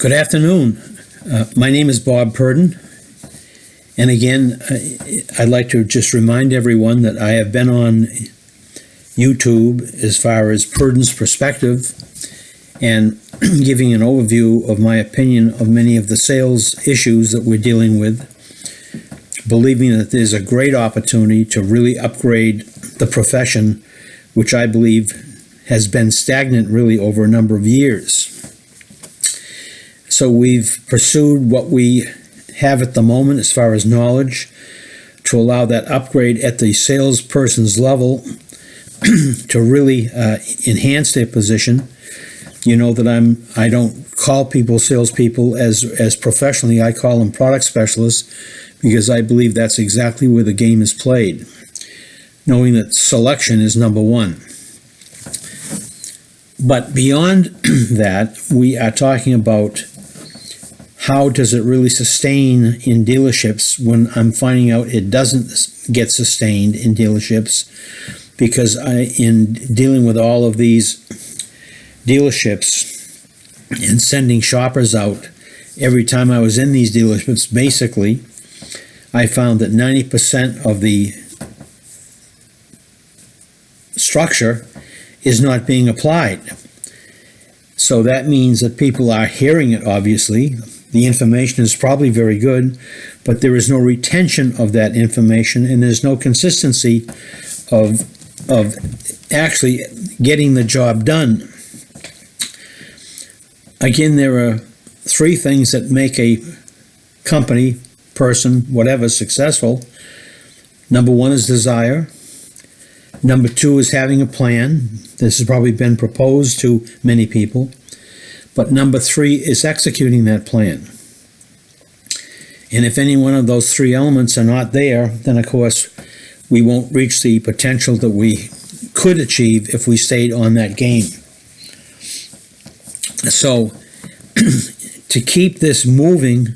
Good afternoon. My name is Bob Purdon, and again, I'd like to just remind everyone that I have been on YouTube as far as Purdon's Perspective and giving an overview of my opinion of many of the sales issues that we're dealing with, believing that there's a great opportunity to really upgrade the profession, which I believe has been stagnant really over a number of years. So we've pursued what we have at the moment as far as knowledge to allow that upgrade at the salesperson's level to really enhance their position. You know that I don't call people salespeople as professionally. I call them product specialists because I believe that's exactly where the game is played, knowing that selection is number one. But beyond that, we are talking about how does it really sustain in dealerships when I'm finding out it doesn't get sustained in dealerships, because in dealing with all of these dealerships and sending shoppers out, every time I was in these dealerships, basically, I found that 90% of the structure is not being applied. So that means that people are hearing it, obviously. The information is probably very good, but there is no retention of that information, and there's no consistency of actually getting the job done. Again, there are three things that make a company, person, whatever, successful. Number one is desire. Number two is having a plan. This has probably been proposed to many people. But number three is executing that plan. And if any one of those three elements are not there, then of course we won't reach the potential that we could achieve if we stayed on that game. So to keep this moving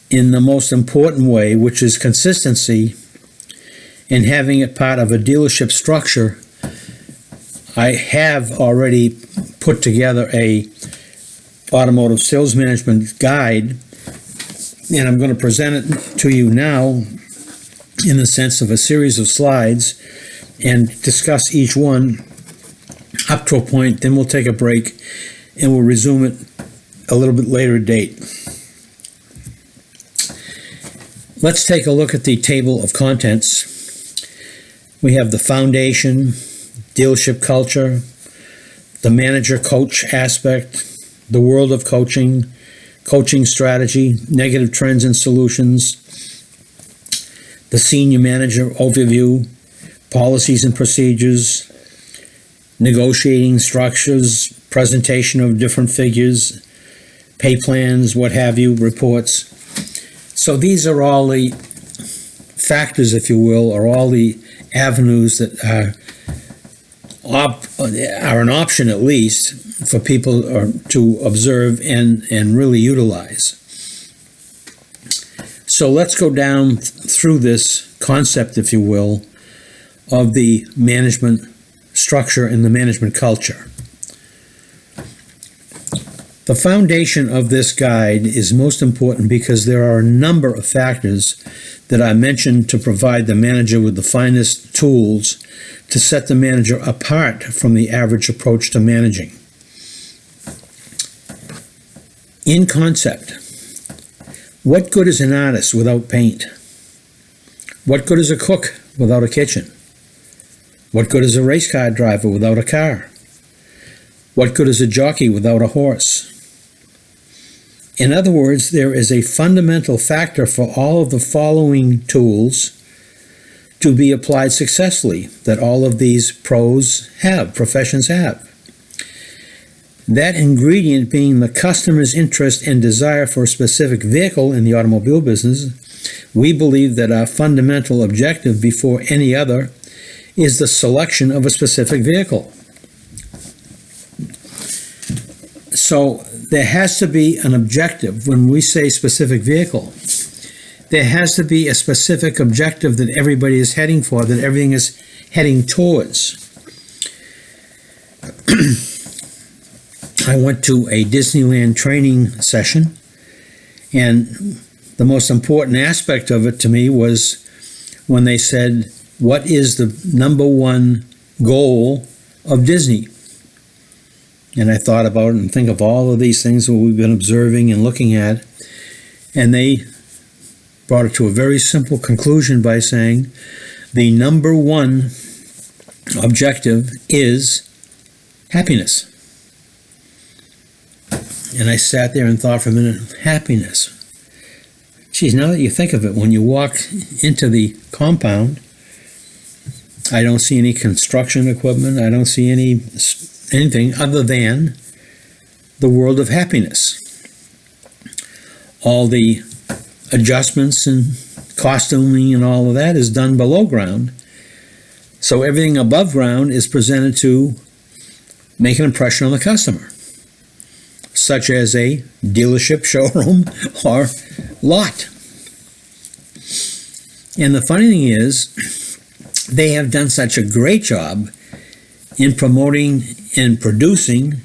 in the most important way, which is consistency, and having it part of a dealership structure, I have already put together a automotive sales management guide, and I'm going to present it to you now in the sense of a series of slides and discuss each one up to a point. Then we'll take a break and we'll resume it a little bit later date. Let's take a look at the table of contents. We have the foundation, dealership culture, the manager-coach aspect, the world of coaching, coaching strategy, negative trends and solutions, the senior manager overview, policies and procedures, negotiating structures, presentation of different figures, pay plans, what have you, reports. So these are all the factors, if you will, or all the avenues that are an option, at least, for people to observe and really utilize. So let's go down through this concept, if you will, of the management structure and the management culture. The foundation of this guide is most important because there are a number of factors that I mentioned to provide the manager with the finest tools to set the manager apart from the average approach to managing. In concept, what good is an artist without paint? What good is a cook without a kitchen? What good is a race car driver without a car? What good is a jockey without a horse? In other words, there is a fundamental factor for all of the following tools to be applied successfully that all of these professions have. That ingredient being the customer's interest and desire for a specific vehicle in the automobile business. We believe that our fundamental objective before any other is the selection of a specific vehicle. So there has to be an objective. When we say specific vehicle, there has to be a specific objective that everybody is heading for, that everything is heading towards. I went to a Disneyland training session, and the most important aspect of it to me was when they said, what is the number one goal of Disney? And I thought about it and think of all of these things that we've been observing and looking at, and they brought it to a very simple conclusion by saying the number one objective is happiness. And I sat there and thought for a minute, happiness. Geez, now that you think of it, when you walk into the compound, I don't see any construction equipment. I don't see anything other than the world of happiness. All the adjustments and costuming and all of that is done below ground. So everything above ground is presented to make an impression on the customer, such as a dealership, showroom, or lot. And the funny thing is, they have done such a great job in promoting and producing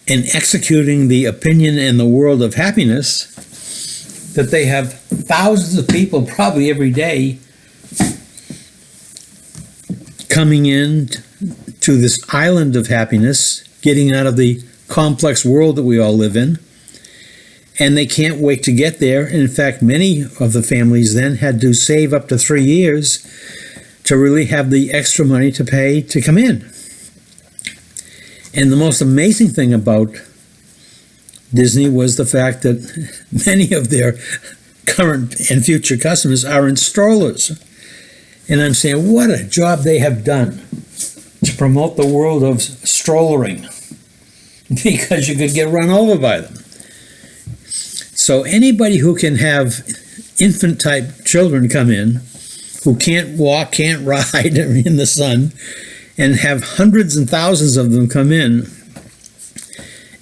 and executing the opinion and the world of happiness that they have thousands of people probably every day coming in to this island of happiness, getting out of the complex world that we all live in, and they can't wait to get there. In fact, many of the families then had to save up to 3 years to really have the extra money to pay to come in. And the most amazing thing about Disney was the fact that many of their current and future customers are in strollers. And I'm saying, what a job they have done to promote the world of strollering, because you could get run over by them. So anybody who can have infant-type children come in, who can't walk, can't ride in the sun, and have hundreds and thousands of them come in,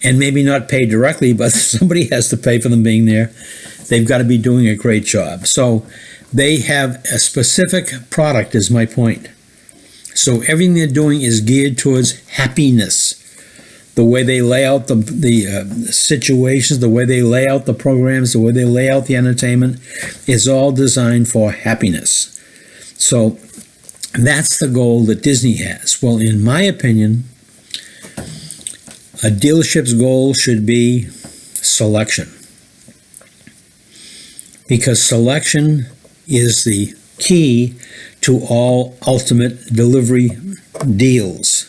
and maybe not pay directly, but somebody has to pay for them being there, they've got to be doing a great job. So they have a specific product, is my point. So everything they're doing is geared towards happiness. The way they lay out the situations, the way they lay out the programs, the way they lay out the entertainment is all designed for happiness. So that's the goal that Disney has. Well, in my opinion, a dealership's goal should be selection, because selection is the key to all ultimate delivery deals.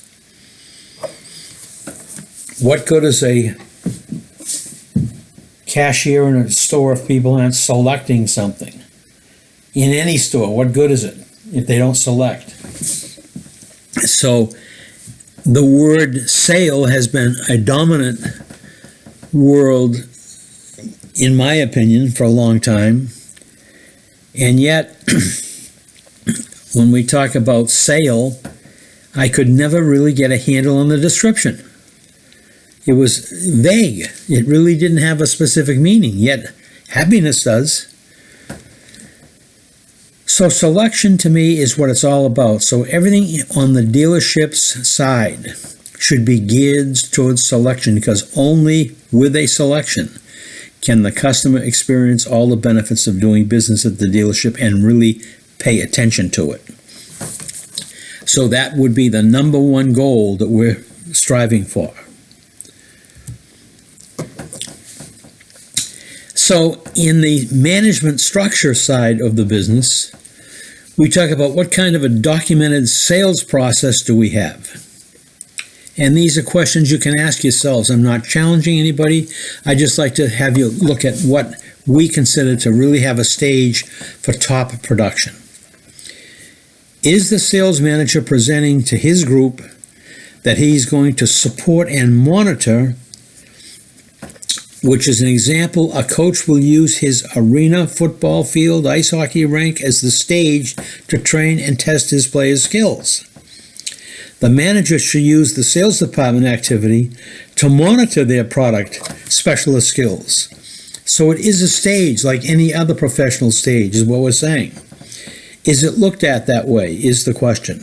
What good is a cashier in a store if people aren't selecting something? In any store, what good is it if they don't select? So the word sale has been a dominant word, in my opinion, for a long time. And yet, when we talk about sale, I could never really get a handle on the description. It was vague. It really didn't have a specific meaning, yet happiness does. So selection to me is what it's all about. So everything on the dealership's side should be geared towards selection, because only with a selection can the customer experience all the benefits of doing business at the dealership and really pay attention to it. So that would be the number one goal that we're striving for. So in the management structure side of the business, we talk about what kind of a documented sales process do we have? And these are questions you can ask yourselves. I'm not challenging anybody. I just like to have you look at what we consider to really have a stage for top production. Is the sales manager presenting to his group that he's going to support and monitor, which is an example, a coach will use his arena, football field, ice hockey rink as the stage to train and test his players' skills. The manager should use the sales department activity to monitor their product specialist skills. So it is a stage like any other professional stage, is what we're saying. Is it looked at that way, is the question.